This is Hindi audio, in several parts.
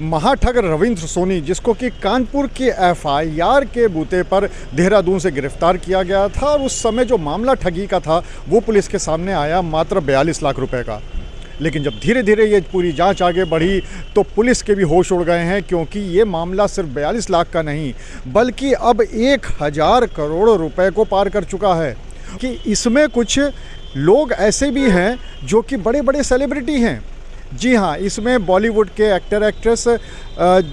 महाठग रविंद्र सोनी, जिसको कि कानपुर की एफआईआर के बूते पर देहरादून से गिरफ्तार किया गया था, और उस समय जो मामला ठगी का था वो पुलिस के सामने आया मात्र 42 लाख रुपए का। लेकिन जब धीरे धीरे ये पूरी जांच आगे बढ़ी तो पुलिस के भी होश उड़ गए हैं, क्योंकि ये मामला सिर्फ 42 लाख का नहीं बल्कि अब 1000 करोड़ रुपए को पार कर चुका है। कि इसमें कुछ लोग ऐसे भी हैं जो कि बड़े बड़े सेलिब्रिटी हैं। जी हाँ, इसमें बॉलीवुड के एक्टर एक्ट्रेस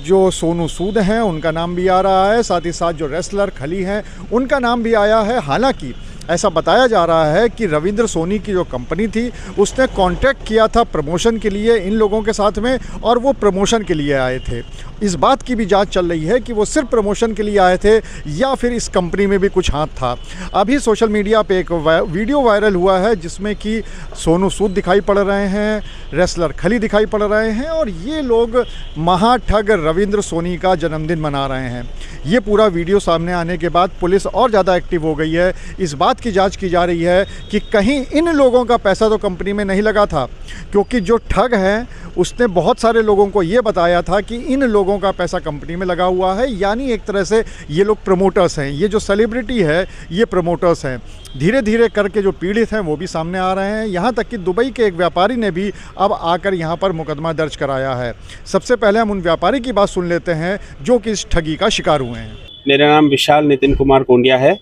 जो सोनू सूद हैं उनका नाम भी आ रहा है, साथ ही साथ जो रेसलर खली हैं उनका नाम भी आया है। हालांकि ऐसा बताया जा रहा है कि रविंद्र सोनी की जो कंपनी थी उसने कांटेक्ट किया था प्रमोशन के लिए इन लोगों के साथ में, और वो प्रमोशन के लिए आए थे। इस बात की भी जांच चल रही है कि वो सिर्फ प्रमोशन के लिए आए थे या फिर इस कंपनी में भी कुछ हाथ था। अभी सोशल मीडिया पे एक वीडियो वायरल हुआ है जिसमें कि सोनू सूद दिखाई पड़ रहे हैं, रेसलर खली दिखाई पड़ रहे हैं, और ये लोग महाठग रविंद्र सोनी का जन्मदिन मना रहे हैं। ये पूरा वीडियो सामने आने के बाद पुलिस और ज़्यादा एक्टिव हो गई है। इस बात की जांच की जा रही है कि कहीं इन लोगों का पैसा तो कंपनी में नहीं लगा था, क्योंकि जो ठग है उसने बहुत सारे लोगों को ये बताया था कि इन लोगों का पैसा कंपनी में लगा हुआ है। यानी एक तरह से ये लोग प्रमोटर्स हैं, ये जो सेलिब्रिटी है ये प्रमोटर्स हैं। धीरे धीरे करके जो पीड़ित हैं वो भी सामने आ रहे हैं। यहाँ तक कि दुबई के एक व्यापारी ने भी अब आकर यहाँ पर मुकदमा दर्ज कराया है। सबसे पहले हम उन व्यापारी की बात सुन लेते हैं जो कि इस ठगी का शिकार हुए हैं। मेरा नाम विशाल नितिन कुमार कोंडिया है।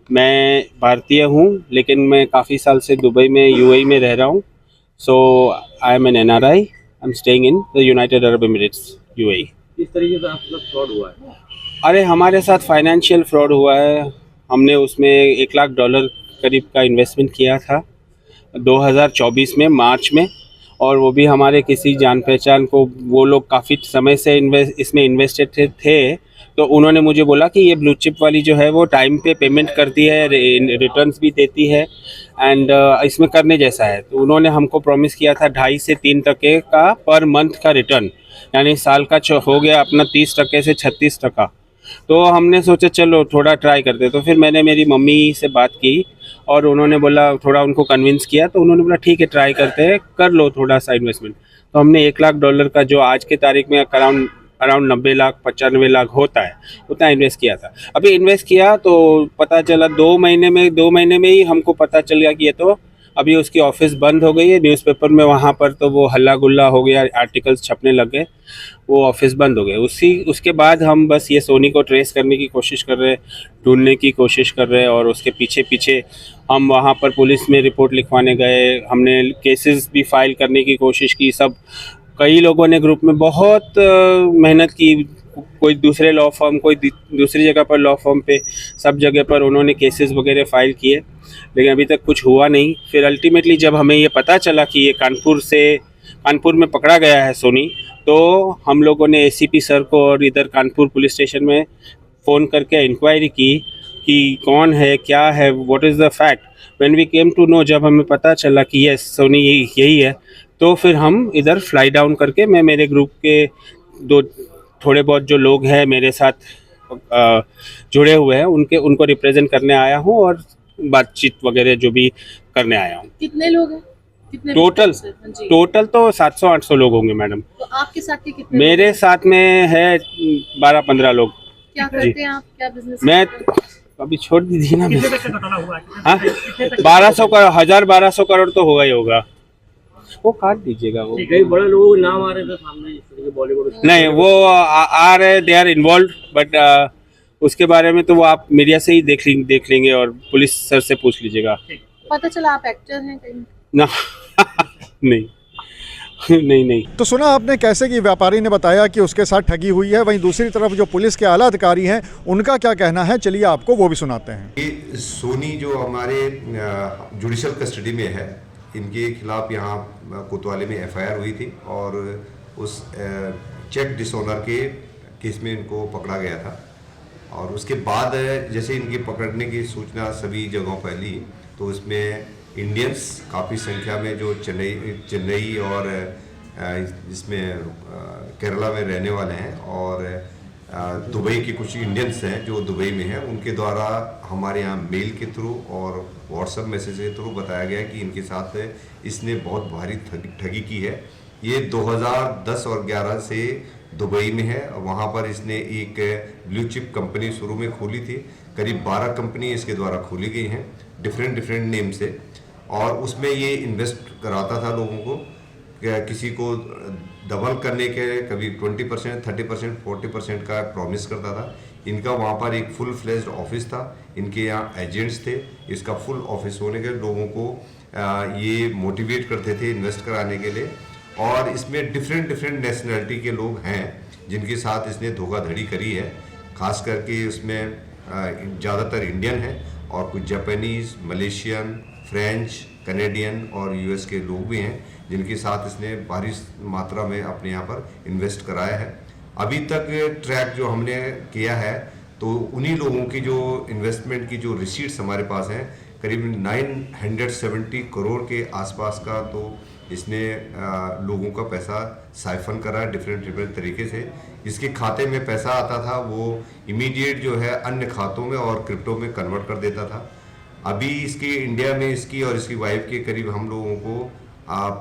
मैं भारतीय हूँ, लेकिन मैं काफ़ी साल से दुबई में यूएई में रह रहा हूँ। So I am an NRI, I am staying in the United Arab Emirates UAE. किस तरीके से आपका फ्रॉड हुआ है? अरे हमारे साथ फाइनेंशियल फ्रॉड हुआ है। हमने उसमें $1 लाख करीब का इन्वेस्टमेंट किया था 2024 में मार्च में, और वो भी हमारे किसी जान पहचान को, वो लोग काफ़ी समय से इसमें इन्वेस्टेड थे। तो उन्होंने मुझे बोला कि ये ब्लू चिप वाली जो है वो टाइम पे पेमेंट करती है, रिटर्न्स भी देती है, एंड इसमें करने जैसा है। तो उन्होंने हमको प्रॉमिस किया था 2.5 से 3% का पर मंथ का रिटर्न, यानी साल का हो गया अपना 30% से 36%। तो हमने सोचा चलो थोड़ा ट्राई करते। तो फिर मैंने मेरी मम्मी से बात की और उन्होंने बोला, थोड़ा उनको कन्विंस किया, तो उन्होंने बोला ठीक है ट्राई करते हैं, कर लो थोड़ा सा इन्वेस्टमेंट। तो हमने $1 लाख का, जो आज के तारीख में अराउंड 90 लाख 95 लाख होता है, उतना इन्वेस्ट किया था। अभी इन्वेस्ट किया तो पता चला 2 महीने में ही हमको पता चल गया कि ये तो अभी उसकी ऑफिस बंद हो गई है। न्यूज़पेपर में वहाँ पर तो वो हल्ला गुल्ला हो गया, आर्टिकल्स छपने लग गए, वो ऑफिस बंद हो गए। उसके बाद हम बस ये सोनी को ट्रेस करने की कोशिश कर रहे, ढूंढने की कोशिश कर रहे, और उसके पीछे पीछे हम वहाँ पर पुलिस में रिपोर्ट लिखवाने गए। हमने केसेस भी फाइल करने की कोशिश की। सब कई लोगों ने ग्रुप में बहुत मेहनत की, कोई दूसरे लॉ फर्म, कोई दूसरी जगह पर लॉ फर्म पे, सब जगह पर उन्होंने केसेस वगैरह फाइल किए, लेकिन अभी तक कुछ हुआ नहीं। फिर अल्टीमेटली जब हमें ये पता चला कि ये कानपुर में पकड़ा गया है सोनी, तो हम लोगों ने एसीपी सर को और इधर कानपुर पुलिस स्टेशन में फ़ोन करके इंक्वायरी की कि कौन है, क्या है, what is the fact. When we came to know, जब हमें पता चला कि यस सोनी यही है, तो फिर हम इधर फ्लाई डाउन करके, मैं मेरे ग्रुप के थोड़े बहुत जो लोग हैं मेरे साथ जुड़े हुए हैं, उनको रिप्रेजेंट करने आया हूँ और बातचीत वगैरह जो भी करने आया हूँ। कितने लोग हैं? टोटल तो 700-800 लोग होंगे मैडम। तो आपके साथ के कितने? मेरे साथ में है 12-15 लोग। क्या करते हैं आप? क्या बिजनेस? मैं अभी छोड़ दीजिए ना। कितने पैसे घटाना हुआ है? हाँ, 1200 करोड़ तो होगा ही होगा। वो काट दीजिएगा। वो कई बड़े लोगों के नाम आ रहे थे सामने, बॉलीवुड नहीं, वो आ रहे, दे आर इन्वॉल्व, बट उसके बारे में तो वो आप मीडिया से ही देख लेंगे और पुलिस सर से पूछ लीजिएगा। पता चला आप एक्टर हैं कहीं? ना नहीं। तो सुना आपने कैसे कि व्यापारी ने बताया कि उसके साथ ठगी हुई है। वहीं दूसरी तरफ जो पुलिस के आला अधिकारी हैं उनका क्या कहना है, चलिए आपको वो भी सुनाते हैं। ये सोनी जो हमारे जुडिशल कस्टडी में है, इनके खिलाफ यहाँ कोतवाली में एफआईआर हुई थी, और उस चेक डिसऑनर के केस में इनको पकड़ा गया था। और उसके बाद जैसे इनके पकड़ने की सूचना सभी जगहों फैली, तो उसमें इंडियंस काफ़ी संख्या में जो चेन्नई और जिसमें केरला में रहने वाले हैं, और दुबई के कुछ इंडियंस हैं जो दुबई में हैं, उनके द्वारा हमारे यहाँ मेल के थ्रू और व्हाट्सएप मैसेज के थ्रू बताया गया कि इनके साथ इसने बहुत भारी ठगी की है। ये 2010 और 11 से दुबई में है। वहाँ पर इसने एक ब्लू चिप कंपनी शुरू में खोली थी। करीब 12 कंपनी इसके द्वारा खोली गई हैं डिफरेंट नेम से, और उसमें ये इन्वेस्ट कराता था लोगों को, किसी को डबल करने के, कभी 20%, 30%, 40% का प्रॉमिस करता था। इनका वहाँ पर एक फुल फ्लेज्ड ऑफिस था, इनके यहाँ एजेंट्स थे। इसका फुल ऑफिस होने के लोगों को ये मोटिवेट करते थे इन्वेस्ट कराने के लिए। और इसमें डिफरेंट नेशनलिटी के लोग हैं जिनके साथ इसने धोखाधड़ी करी है। खास करके उसमें ज़्यादातर इंडियन है और कुछ जापानीज़, मलेशियन, फ्रेंच, कनेडियन और यूएस के लोग भी हैं जिनके साथ इसने भारी मात्रा में अपने यहाँ पर इन्वेस्ट कराया है। अभी तक ट्रैक जो हमने किया है तो उन्हीं लोगों की जो इन्वेस्टमेंट की जो रिसीट्स हमारे पास हैं, करीब 970 करोड़ के आसपास का तो इसने लोगों का पैसा साइफन करा है डिफरेंट तरीके से। इसके खाते में पैसा आता था वो इमीडिएट जो है अन्य खातों में और क्रिप्टो में कन्वर्ट कर देता था। अभी इसके इंडिया में इसकी और इसकी वाइफ के करीब हम लोगों को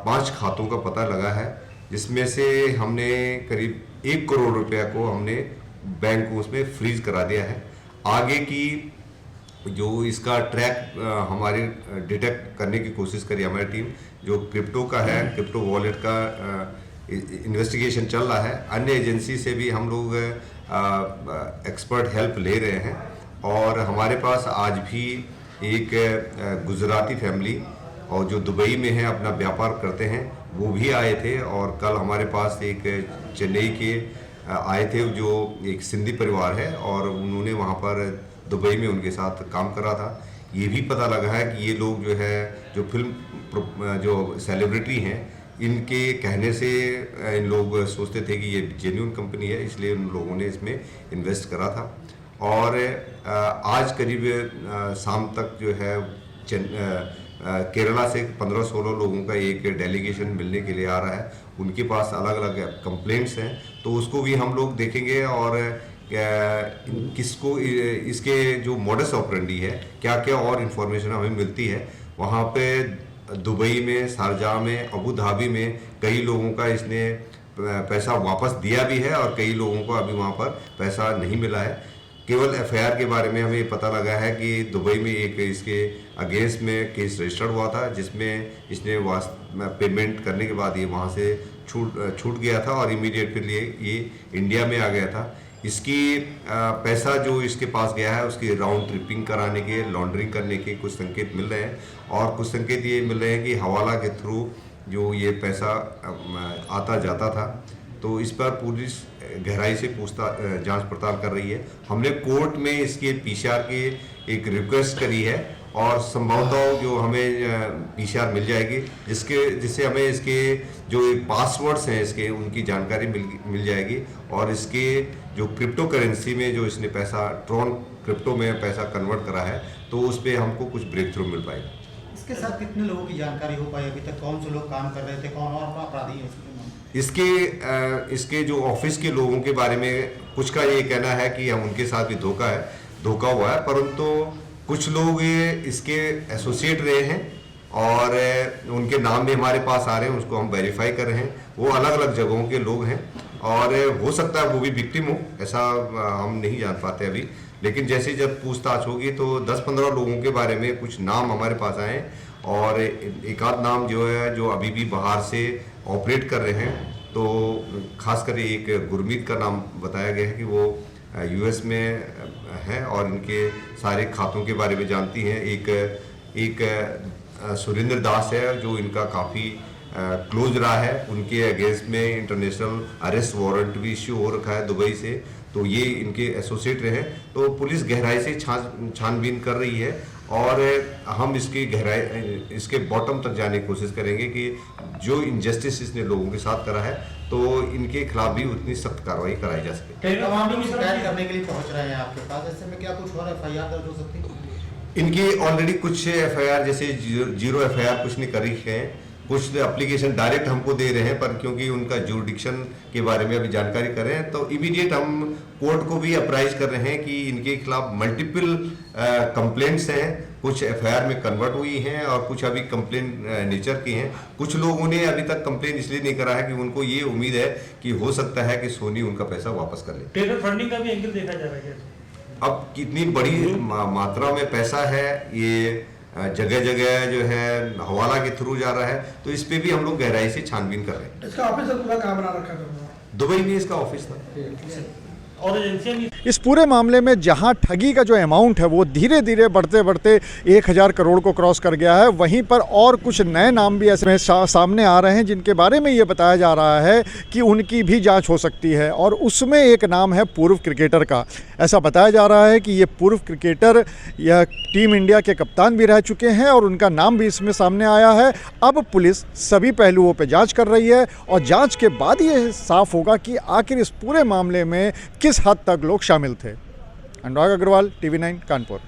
5 खातों का पता लगा है, जिसमें से हमने करीब 1 करोड़ रुपया को हमने बैंक को उसमें फ्रीज करा दिया है। आगे की जो इसका ट्रैक हमारे डिटेक्ट करने की कोशिश करी हमारी टीम, जो क्रिप्टो का है, क्रिप्टो वॉलेट का इन्वेस्टिगेशन चल रहा है। अन्य एजेंसी से भी हम लोग एक्सपर्ट हेल्प ले रहे हैं। और हमारे पास आज भी एक गुजराती फैमिली और जो दुबई में है अपना व्यापार करते हैं वो भी आए थे। और कल हमारे पास एक चेन्नई के आए थे जो एक सिंधी परिवार है और उन्होंने वहाँ पर दुबई में उनके साथ काम करा था। ये भी पता लगा है कि ये लोग जो है जो फिल्म जो सेलिब्रिटी हैं इनके कहने से इन लोग सोचते थे कि ये जेन्युइन कंपनी है, इसलिए उन लोगों ने इसमें इन्वेस्ट करा था। और आज करीब शाम तक जो है केरला से 15-16 लोगों का एक डेलीगेशन मिलने के लिए आ रहा है। उनके पास अलग अलग कंप्लेंट्स हैं तो उसको भी हम लोग देखेंगे और किसको इसके जो मॉडस ऑपरेंडी है क्या क्या और इन्फॉर्मेशन हमें मिलती है। वहाँ पे दुबई में, शारजाह में, अबू धाबी में कई लोगों का इसने पैसा वापस दिया भी है और कई लोगों को अभी वहाँ पर पैसा नहीं मिला है। केवल एफआईआर के बारे में हमें पता लगा है कि दुबई में एक इसके अगेंस्ट में केस रजिस्टर्ड हुआ था जिसमें इसने पेमेंट करने के बाद ये वहाँ से छूट गया था और इमीडिएट फिर ये इंडिया में आ गया था। इसकी पैसा जो इसके पास गया है उसकी राउंड ट्रिपिंग कराने के, लॉन्ड्रिंग करने के कुछ संकेत मिल रहे हैं और कुछ संकेत ये मिल रहे हैं कि हवाला के थ्रू जो ये पैसा आता जाता था। तो इस पर पुलिस गहराई से जांच पड़ताल कर रही है। हमने कोर्ट में इसके पीसीआर के एक रिक्वेस्ट करी है और संभवतः जो हमें पीसीआर मिल जाएगी जिससे हमें इसके जो पासवर्ड्स हैं इसके उनकी जानकारी मिल जाएगी और इसके जो क्रिप्टो करेंसी में जो इसने पैसा ट्रॉन क्रिप्टो में पैसा कन्वर्ट करा है तो उस पर हमको कुछ ब्रेक थ्रू मिल पाएगा। इसके साथ कितने लोगों की जानकारी हो पाई अभी तक? कौन से लोग काम कर रहे थे, कौन और अपराधी है इसके जो ऑफिस के लोगों के बारे में कुछ का ये कहना है कि हम उनके साथ भी धोखा हुआ है, परंतु कुछ लोग इसके एसोसिएट रहे हैं और उनके नाम भी हमारे पास आ रहे हैं, उसको हम वेरीफाई कर रहे हैं। वो अलग अलग जगहों के लोग हैं और हो सकता है वो भी विक्टिम हो, ऐसा हम नहीं जान पाते अभी। लेकिन जैसे जब पूछताछ होगी तो 10-15 लोगों के बारे में कुछ नाम हमारे पास आए और एक आध नाम जो है जो अभी भी बाहर से ऑपरेट कर रहे हैं। तो खासकर एक गुरमीत का नाम बताया गया है कि वो यूएस में है और इनके सारे खातों के बारे में जानती हैं। एक सुरेंद्र दास है जो इनका काफ़ी क्लोज रहा है, उनके अगेंस्ट में इंटरनेशनल अरेस्ट वारंट भी इश्यू हो रखा है दुबई से, तो ये इनके एसोसिएट रहे। तो पुलिस गहराई से छानबीन कर रही है और हम इसके बॉटम तक जाने की कोशिश करेंगे कि जो इनजस्टिस इसने लोगों के साथ करा है तो इनके खिलाफ भी उतनी सख्त कार्रवाई कराई जा सके। शिकायत करने के लिए पहुंच रहे हैं आपके पास, ऐसे में क्या कुछ और एफआईआर दर्ज हो सकती है? इनकी ऑलरेडी कुछ एफआईआर जैसे 0 एफआईआर कुछ ने करी है, कुछ एप्लीकेशन डायरेक्ट हमको दे रहे हैं, पर क्योंकि उनका जुरिडिक्शन के बारे में अभी जानकारी कर रहे हैं तो इमीडिएट हम कोर्ट को भी अप्राइज कर रहे हैं कि इनके खिलाफ मल्टीपल कंप्लेंट्स हैं। कुछ एफआईआर में कन्वर्ट हुई हैं और कुछ अभी कंप्लेन नेचर की हैं। कुछ लोगों ने अभी तक कंप्लेन इसलिए नहीं करा है कि उनको ये उम्मीद है कि हो सकता है कि सोनी उनका पैसा वापस कर ले। टेरर फंडिंग का भी एंगल देखा जा रहा है। अब कितनी बड़ी मात्रा में पैसा है, ये जगह जगह जो है हवाला के थ्रू जा रहा है, तो इस पे भी हम लोग गहराई से छानबीन कर रहे हैं। इसका ऑफिस पूरा कहाँ बना रखा है? दुबई में इसका ऑफिस था। और एजेंसियां भी इस पूरे मामले में जहां ठगी का जो अमाउंट है वो धीरे धीरे बढ़ते बढ़ते 1000 करोड़ को क्रॉस कर गया है, वहीं पर और कुछ नए नाम भी ऐसे सामने आ रहे हैं जिनके बारे में ये बताया जा रहा है कि उनकी भी जांच हो सकती है। और उसमें एक नाम है पूर्व क्रिकेटर का। ऐसा बताया जा रहा है कि ये पूर्व क्रिकेटर यह टीम इंडिया के कप्तान भी रह चुके हैं और उनका नाम भी इसमें सामने आया है। अब पुलिस सभी पहलुओं पर जाँच कर रही है और जाँच के बाद ये साफ होगा कि आखिर इस पूरे मामले में किस हद तक लोग शामिल थे। अनुराग अग्रवाल, TV9 कानपुर।